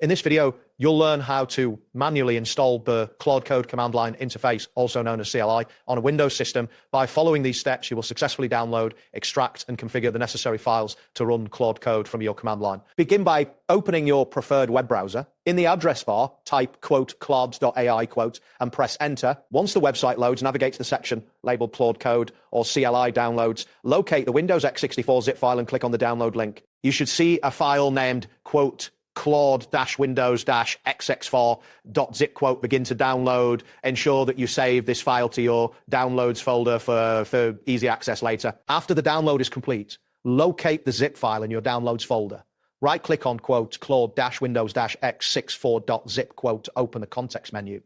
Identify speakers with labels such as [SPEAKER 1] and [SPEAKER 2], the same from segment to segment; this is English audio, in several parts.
[SPEAKER 1] In this video, you'll learn how to manually install the Claude Code command line interface, also known as CLI, on a Windows system. By following these steps, you will successfully download, extract, and configure the necessary files to run Claude Code from your command line. Begin by opening your preferred web browser. In the address bar, type claude.ai and press enter. Once the website loads, navigate to the section labeled Claude Code or CLI downloads. Locate the Windows x64 zip file and click on the download link. You should see a file named Claude-Windows-xx4.zip begin to download. Ensure that you save this file to your downloads folder for easy access later. After the download is complete, locate the zip file in your downloads folder. Right-click on Claude-Windows-x64.zip to open the context menu.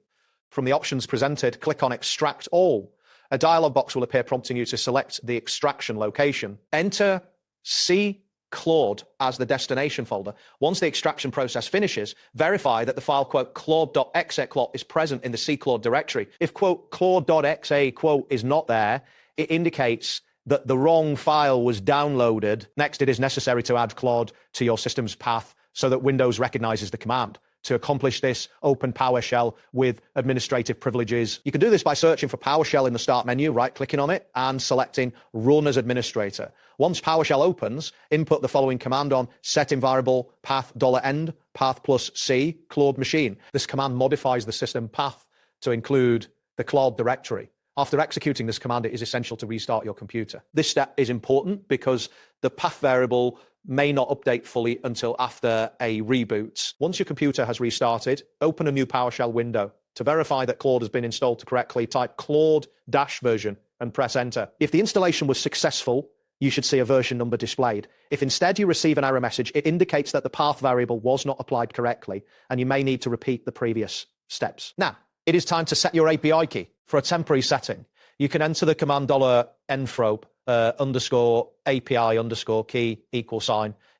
[SPEAKER 1] From the options presented, click on Extract All. A dialog box will appear prompting you to select the extraction location. Enter C Claude as the destination folder. Once the extraction process finishes, verify that the file Claude.exe is present in the C Claude directory. If Claude.exe is not there, it indicates that the wrong file was downloaded. Next, it is necessary to add Claude to your system's path so that Windows recognizes the command. To accomplish this, open PowerShell with administrative privileges. You can do this by searching for PowerShell in the Start menu, right-clicking on it, and selecting Run as Administrator. Once PowerShell opens, input the following command on set environable path $end path plus C Claude machine. This command modifies the system path to include the Claude directory. After executing this command, it is essential to restart your computer. This step is important because the path variable may not update fully until after a reboot. Once your computer has restarted, open a new PowerShell window. To verify that Claude has been installed correctly, type Claude-version and press enter. If the installation was successful, you should see a version number displayed. If instead you receive an error message, it indicates that the path variable was not applied correctly, and you may need to repeat the previous steps. Now, it is time to set your API key. For a temporary setting, you can enter the command $envelope underscore API underscore key =,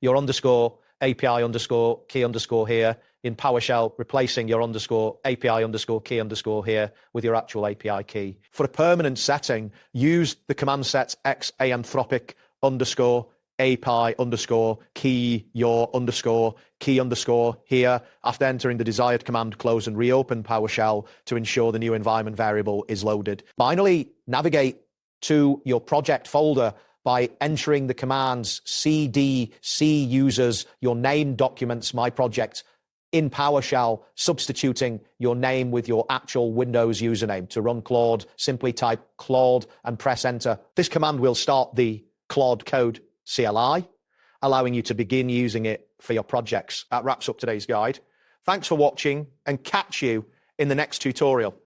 [SPEAKER 1] your underscore API underscore key underscore here in PowerShell, replacing your underscore API underscore key underscore here with your actual API key. For a permanent setting, use the command set xanthropic underscore API underscore key your underscore key underscore here. After entering the desired command, close and reopen PowerShell to ensure the new environment variable is loaded. Finally, navigate to your project folder by entering the commands cd c users your name documents my project in PowerShell, substituting your name with your actual Windows username. To run Claude, simply type Claude and press enter. This command will start the Claude Code CLI, allowing you to begin using it for your projects. That wraps up today's guide. Thanks for watching and catch you in the next tutorial.